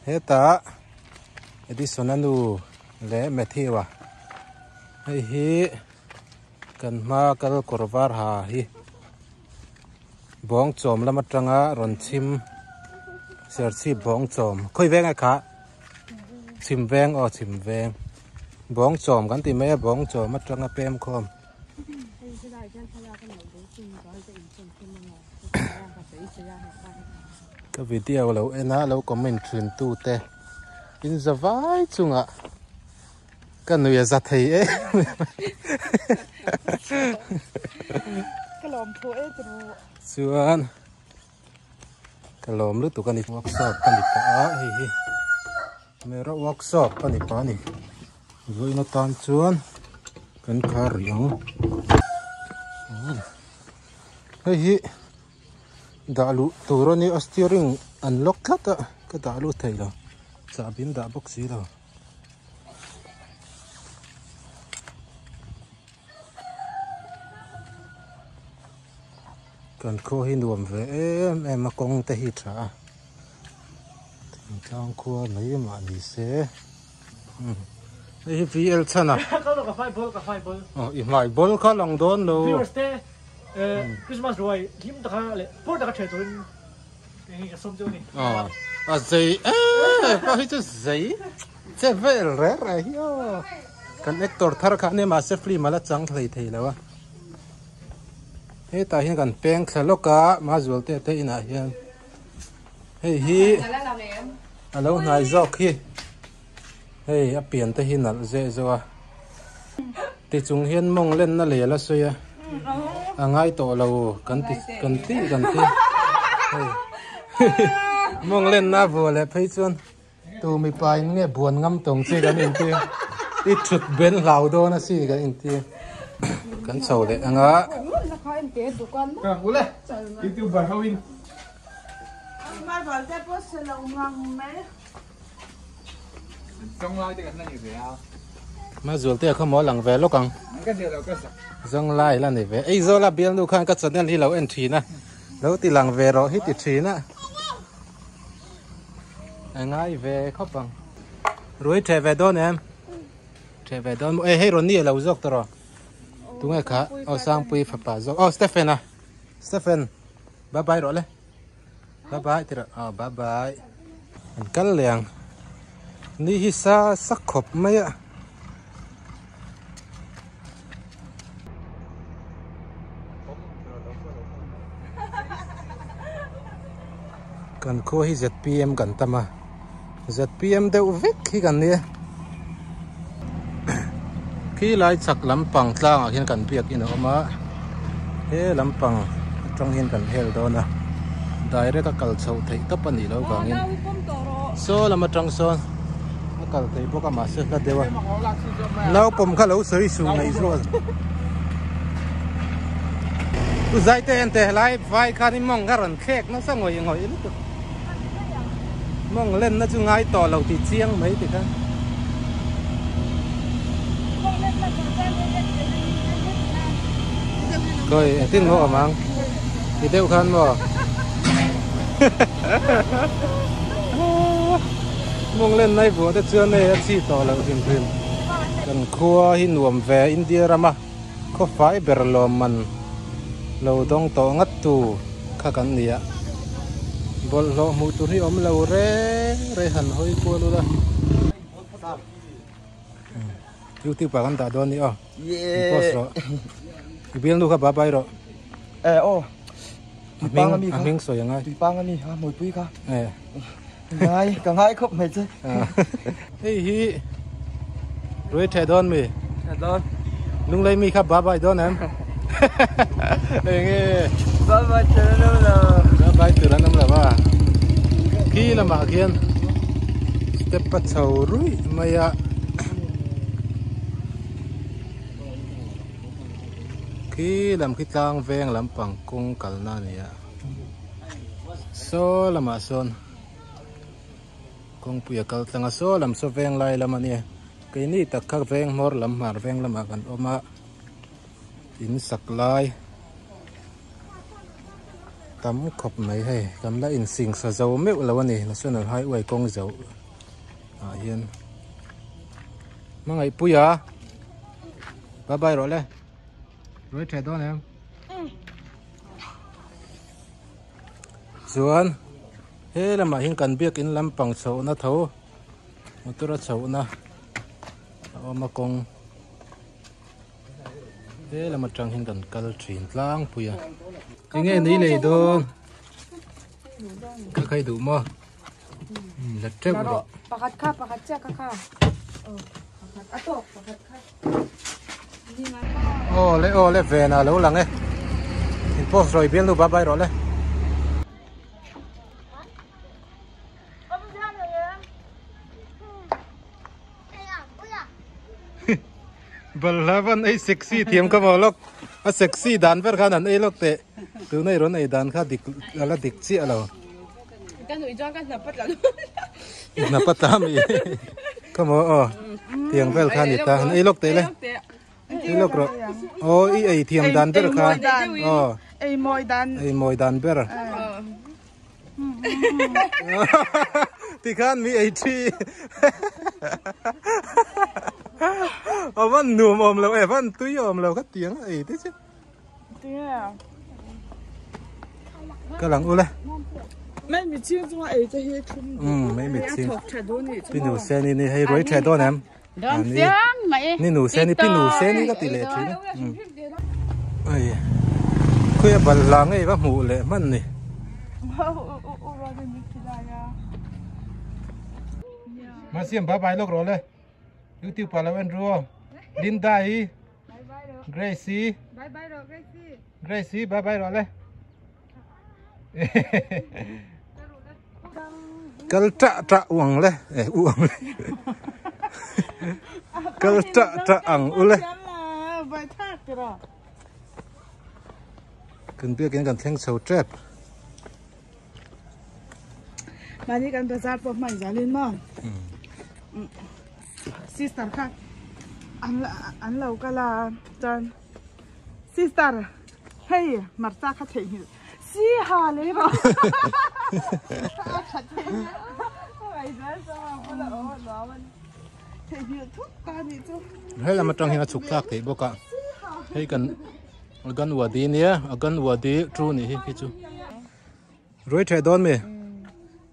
heta edisonanu le methiwa hi kan ma kal korvar ha hi bong chom lama tanga ron chim serchi bong chom khoi veng a kha chim veng o chim veng bong chom kan ti me bong chom ma tanga pem khom cái video lâu em á lâu comment truyền tu te in giờ vai chung ạ cái người giặt thầy ấy cái lồng thôi ấy chuan cái lồng lúc tụi con đi workshop con đi phá hi mẹ ra workshop con đi phá nè rồi nó tan chuan con khá riêng hi dalu turoni steering unlock lata ka dalu thaila chabin da box hi lo kan kho hi nuam ve em kong te hi tha thang kho mai ma ni se hi VL chana ka fai bol i mai bol kha long don lo Christmas rồi hiếm ta lệ bố ta chơi rồi cái sôm châu này giấy có hết chút giấy chế về rẻ rồi hiếu connector thar khá nên mà sẽ free mà là chẳng thấy thấy đâu hết tại hiện cần peng xả lốc cá mà rồi thế thế này hiện hi alo này do khi áp biển tới hiện là dễ rồi thì chúng hiên mong lên nó lẻ là suy ngay tổ lâu cần tí mong lên na vừa lại thấy chuan tụ mi pai nghe buồn ngâm tổng xí cái in tiền ít chụp bên lào đô na xí cái in tiền cần sầu đấy anh á ule youtuber Halloween trong lai thì cái này về à mà rồi thì không mỗi lần về lúc càng cái điều đâu có sao dâng lại là này về ấy do là biến đâu khang cắt sợi đi lâu entry nè lâu thì lần về rồi hít entry nè anh ai về khóc bằng rồi trở về đó nè em trở về đó ê hay rồi nè lâu dọc rồi đúng rồi cả sang pui phải bà dọc Stephen à Stephen bye bye rồi đấy bye bye thì rồi bye bye anh cắt liền ni hisa sắc khop mấy ạ kan ko hi ZPM kan tama ZPM deuh vek hi kan ni khi lai chak lampang tlang hian kan biak in oma he lampang trong hian kan hel do na direct ka kal chho thei ta pani lo bangin so lama tang son ka kal thei boka ma se ka dewa nau pom kha lo soi su nei zo tu zai te ente lai vai kha ni mong garan khek nó sa ngồi ngồi lúc mong lên nó chung ngay tỏ lầu thì chiang mấy thì khác rồi tin ngộ mang thì đeo khăn mà mong lên nay vừa tới trưa này chỉ tỏ lầu thuyền thuyền cần khua hi nuông về India rama có phải berlom man lầu đông tỏ ngắt tù khá cắn nịa bol lo mu tu ri om lo re han hoi ko lu la YouTube pa kan ta don ni post ro bil nu ka ba bai ro aming so yang ai pang ani ha moi pui ka ngai ka ngai khop mai che hi rồi thẻ don mi don lung lấy mi ka ba bai don em nghe ba ba chơi đâu là bay từ năm là ba khi là mà kiên step bắt sầu rui mày à khi làm cái tang ven làm bằng cung cẩn na này à so là mà son cung bùi cẩn tang so làm so ven lại làm anh cái này tất cả ven mor làm mar ven làmกันoma in sak lai tắm khop mấy hay cầm lại in sing sa dầu mèo làวันนี้là xuân hai uầy công dầu hiền mà ngày bùi à bye bye rồi lên rồi trẻ đó em Xuân thế là mà hình cần biết in làm bằng sầu nó thấu một tôi đã sầu na mà công thế là một trang hình cần cần chuyển lang bùi à cái nghe ní này đâu cái khay đủ mà là treo rồi pakat cha kaka atok pakat kha ô lẽ về nào lâu lắm ấy hình post rồi biến luôn bye bye rồi đấy Balavan ay sexy thiam ka mo lok a sexy dan ver khan an ei lok te tu nei ron ei dan kha dik ala dik chi alo kan nui jong kan napat la na patami ka mo tiang vel khan ita an ei lok te le ei lok ro ei thiam dan ver kha ei moi dan ver thì khan mi ei chi vẫn nuông ôm lâu, vẫn túi ôm lâu các tiếng ấy thế chứ. Cái lăng u lên. mấy mình chiên cho ấy cho hết chung. Mấy mình chiên. Pin nụ xe này hay rối trẻ đó nè. Nên nụ xe này pin nụ xe này có tỷ lệ chứ. Ây, khuya bật lăng ấy vẫn mù lệ mất này. Mà xem bye bye lúc rồi lên. YouTube Palawan Ro, Linda hi, Gracie, bye bye rồi Gracie. Gracie bye bye rồi le. Kal tra uang le, uang le. Kal tra ang u le. Bài thác kìa rồi. Cần biết cái cần thanh sầu trap. Mà như cần bazar po mai giá lên mà. Sister khác anh lâu cái là chân sister hey mặt ra khát thấy nhiều si hà lấy rồi hay là một trong những sục thác thì bố cả hay cần gần vừa đi nhé gần vừa đi tru này cái chú rồi chạy đón mày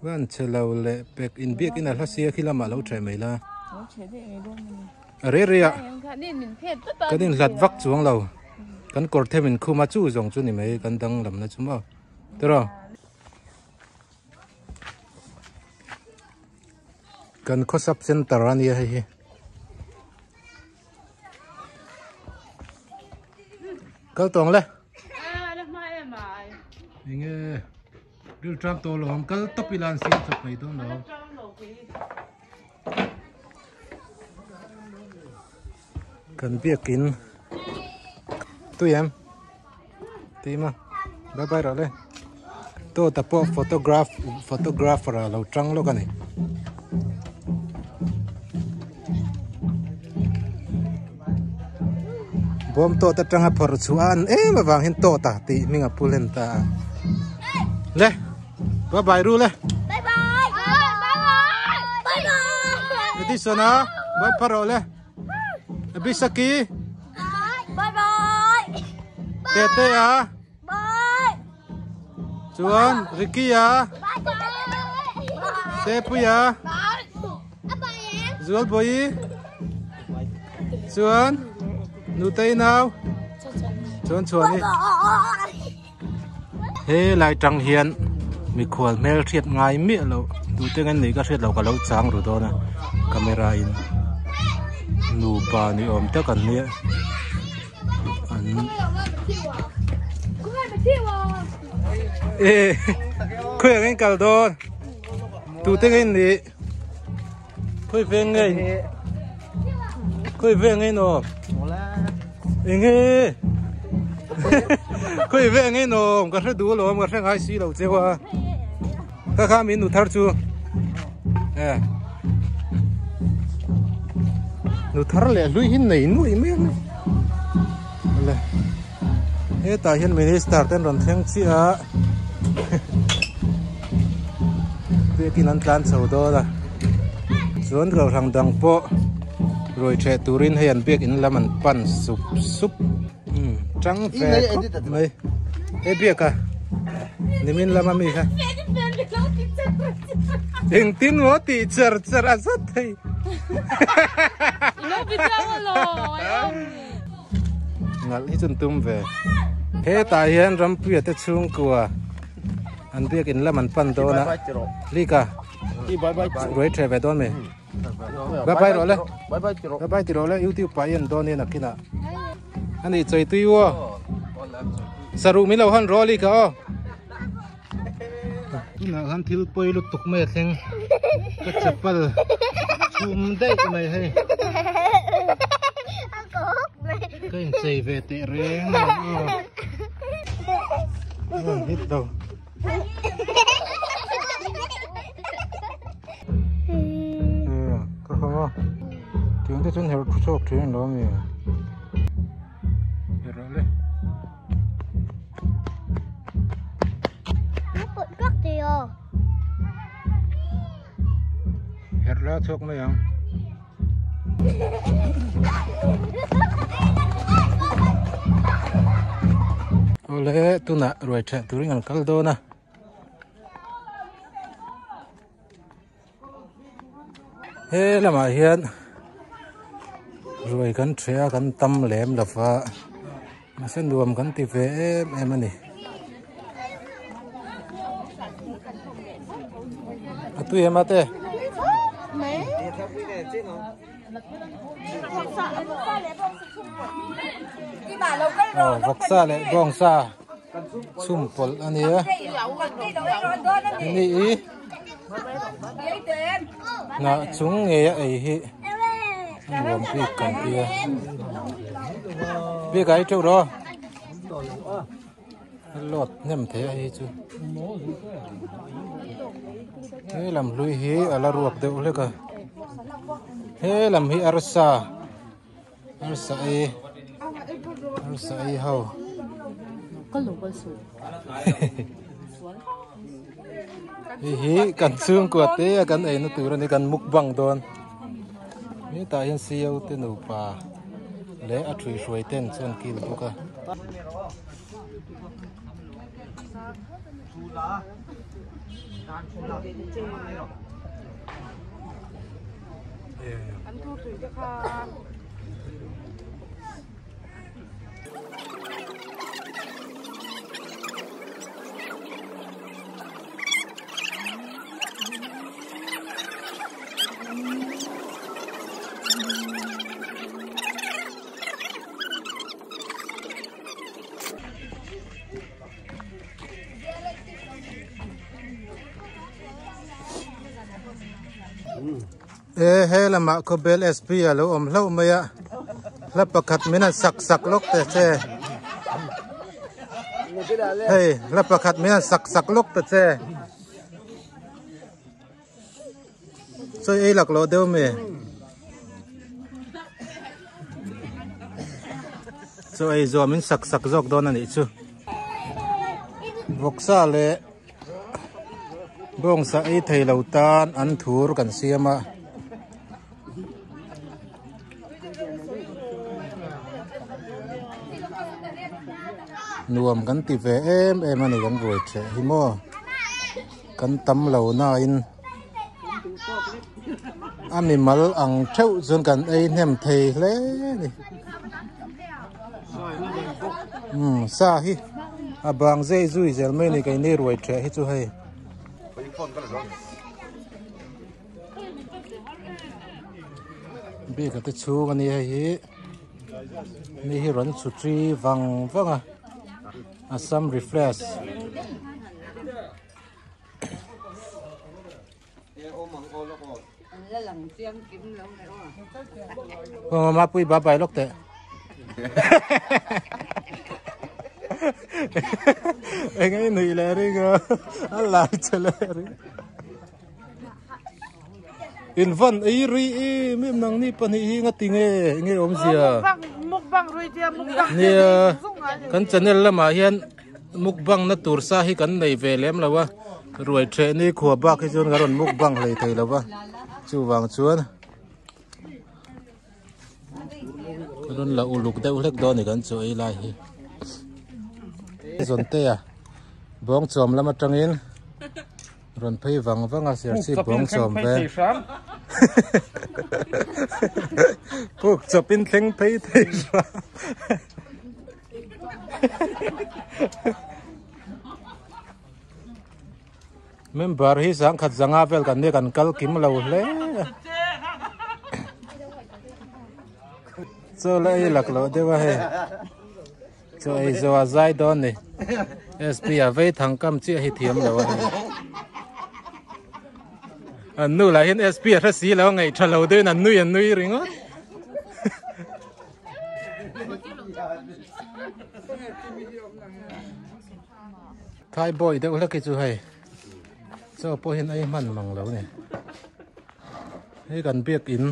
vẫn chờ lâu lệ bек in biết cái nào là xe khi làm mà lâu chạy mày là rê à cái này lật vắt xuống lầu cái cột thêm mình không mà chú dùng chú này mấy cái đằng làm nó chúng bao được rồi cái có sắp center này hay cái tuồng lên nghe đưa trap to lo cái top ilan xin chụp mấy đó nó cần biết kín tụi em tí mà bye bye rồi đấy tôi tập bộ photographer là lâu trăng luôn cái này bom tôi tập trăng hấp phở chuan mà vàng hiện tôi ta tí mình gặp pulen ta le bye bye ru le bye bye bye bye đi xuống nào bye phở le Bisaki bye bye Tete à bye Chuan Ricky à bye Tepu à Zual boy Chuan Nutay nào Chuan chuan đi Thế lại trăng hiền mi khuẩn mel thiệt ngay miệng lâu tụi tiếng anh này có thiệt lâu cả lâu trắng rồi đó nè camera in nụ bà ni ôm tất cả nè khuyên anh cả đó tụi tiếng anh này khuyên về ngay khuyên về ngay nó nghe khuyên về ngay nó có thể đủ rồi có thể hai xí đầu chơi qua các khám mình nụ thar chu nụ thar lẹ lui hin này nuôi miếng này hết tại hiện mình start tên rần thang chia việc cái nón tràn sầu đó là xuống cầu thằng đằng po rồi trẻ turin hay ăn việc in làm ăn pan súp súp trắng phê mấy cái việc à nên mình làm gì ha tiếng tin ngó tì chở chở rất hay ngắt hết chân tum về thế tại hiện ram pia te chung qua ăn việc in làm ăn pan đó na lika rồi trẻ về đó mày bye bye rồi bye bye rồi YouTube phải ăn đó nên là kia nào anh ấy chơi tuy wo saru mi lo han roli ka na han thil poi lu tuk me theng ka chapal chum dei mai hai cái chơi về tệ reng hít đâu có không tiếng thế chân hiểu chụp chuyện đó mi rồi lên hết lá thuốc mấy không oleh tu nak rồi chạy tu ringan kaldo na he lama hian rồi kan thea kan tam lem lafa ma sen duam kan ti ve em ani atu em ate vok sa le gong sa sum pol ani a ni na chung nge ai hi ngom pi kan pia pi cái chỗ đó lọt nem thế ai chứ thế làm lui hi ala ruột đều lấy cả thế làm hi arsa ai hao hi cần xương của té cần ấy nó từ ra đây cần mục bằng đòn như tại hiện siêu tên nụ bà lẽ ở thủy suối tên chân kia là bốc à he là mạ có bel sp à lâu lâu mày ạ là bậc hạt mình là sặc lốc tệ xe hey là bậc hạt mình là sặc lốc tệ xe rồi ấy lạc lỗ đâu mày rồi ấy giờ mình sặc dọc đó này chứ vok sa lệ bông sa ấy thầy lâu tan ăn thua cần xem mà nuông kan ti ve em ani kan roi the hi mo kan tam lo na in ami mal ang theu zon kan ei nem thei hle ni sa hi abang zai zui zel mai ni kai ne roi the hi chu hai bi ka te chu kan hi ni hi ron chu tri wang à Assam refresh mà pui ba bài lóc tệ anh ấy nụy lẹ đi cơ anh lại chơi lẹ đi in văn ấy ri mềm năng ni pan hi ngắt tiếng nghe ôm gì à mukbang rồi thì mukbang nè kan channel là mà hiện muk bang na tur sa hi kan nei ve lem lawa ruai the ni khua ba khi chun garon muk bang lei thei lawa chu wang chuan ron la uluk deuh hlek do ni kan chu ei lai hi zon te a bong chom lama tangin ron phei wang wanga ser si bong chom ve puk chopin thleng phei thei ra member hi sang khat zanga vel kan ne kan kal kim lo hle cho lai lak lo dewa he cho ai zo azai don ni sp a ve thang kam chi hi thiam lo an nu la hin sp a si lo ngai thalo de nan nui ringo Thai boy de ula ki chu hai cho po hin ai man mang lo ne he kan biak in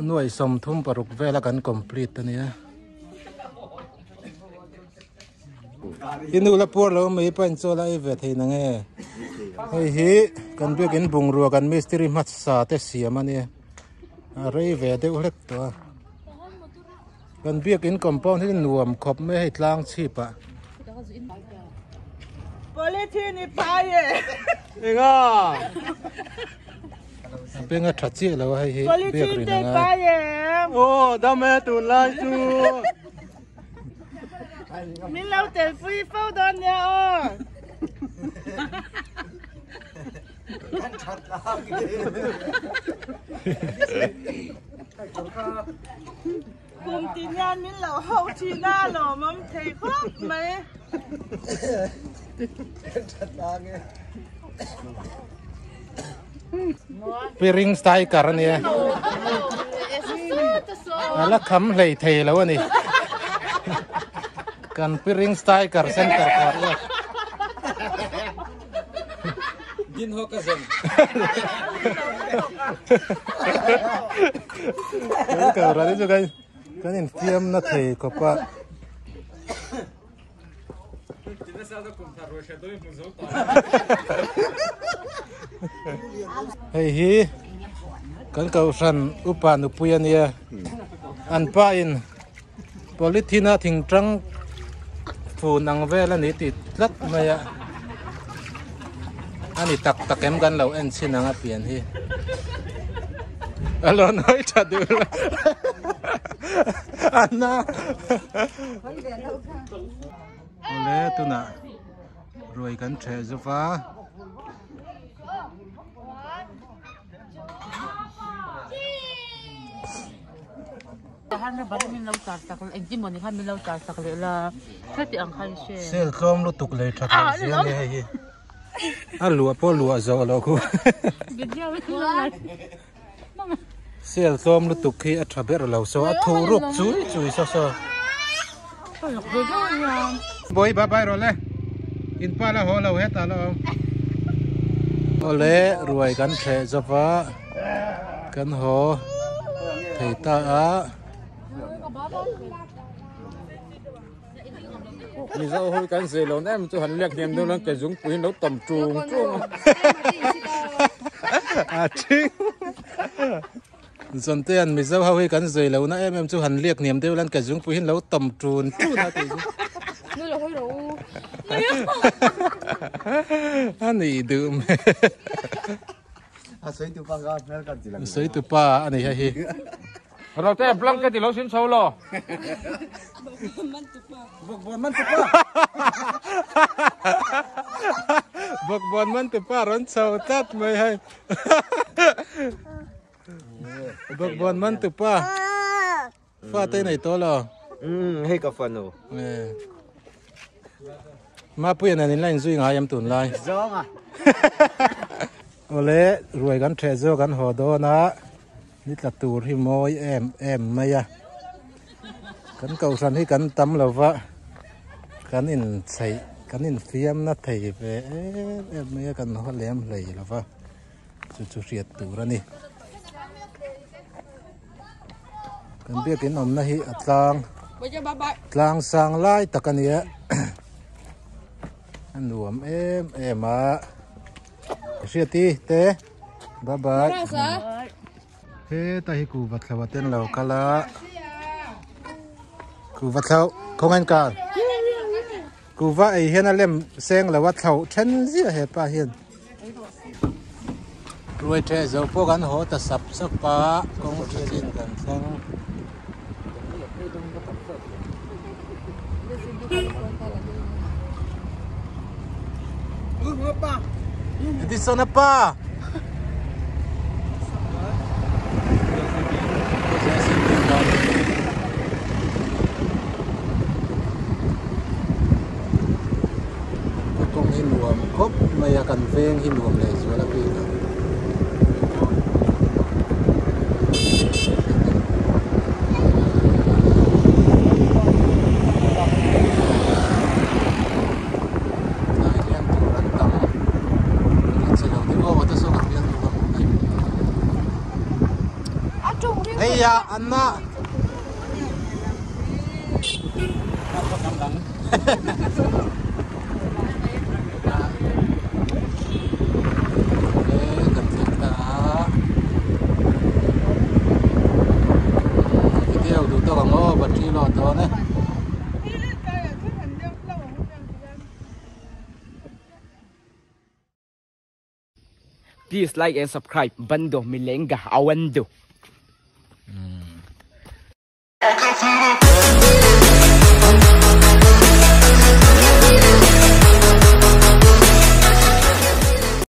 nuai som thum paruk vela kan complete ta nia inu la por lo mai pan cho la ve thei na nge hei hi kan biak in bung ro kan mystery mat sa te siam ani rei ve de ulek to kan biak in compound hin nuam khop me hei tlang chipa polythene paye Nga. penga thatchi lo hai hi biak rin polythene nga paye Oh, dame tu lai chu. min lau tel pui phau don ya o cùng tin nhan min lau hậu chi na lo mắm thầy khóc mày piring style kar ania ala kham hlei thei lo ani kan piring style kar center kar ya Jin ho ka sen. ka ra di chu kai kan in fiam na thei ko pa hei hi kan kau san upa nu puyania an pa in polythene thing trăng phù nang ve la ni ti tlat maya ani tak em gan lo en sin anga pian hi alo noi cha du anna ole tuna roi kan the zuwa Han na bari min lau tar sakal exim moni khan min lau tar sakal la thati ang khai she sel khom lu tuk le tha tha sia ni hi alu po lu zo lo ku gidya wi la sel khom lu tuk khi a tha ber lo so a thu ruk chui so so lok do do ya boy bye bye rồi le in pa la ho lo he ta lo ole ruai kan the zawa kan ho thei ta a Mi zo hoi kan se lo em chu han lek nem do lang ke jung pui no tam trung trung. à chứ dần tiền mình dâu hao cắn rời lâu nãy em chú hành liệt niềm tiêu lên cả chúng phụ hin lâu tầm trùn chú na thì Nuôi là hôi đủ. anh này đượm Soi tu pa ga mer kan jilang. sấy từ pa anh này hay Ro te blank ke ti lo sin so lo. bọc bòn man từ pa rón sầu tát mày hay bọc bòn man từ pa pha tay này to lo Hey ka fan no. mà bây giờ này lại duy ngài em tuần lại Zong à. ole ruồi gan tre zo gan ho do na nít là tur hi moi em mày à kan cầu san hi kan tam lo wa kan in sei kan in fiam na thei ve em mày kan ho lem lei lo wa chu riat tur ani kan bia kin om na hi atlang ตลางสางไล่ตะกันเนี้ยอันรวมมาเสียตีเตะบายเฮ้ตาฮิกูวัดเราเต้นเราคละกูวัดเราคงเงินกันกูว่าไอเห็นอะไรเสียงเราวัดเราฉันเสียเหตุป่ะเห็นรวยเทเจ้าพวกกันหัวตะสับสับปะกงจะจินกันเสียงDi sana pa. Kung hinuam kop may akan veng hinuam les wala pila. Iya, anak. Please like and subscribe. Bando milenga awando.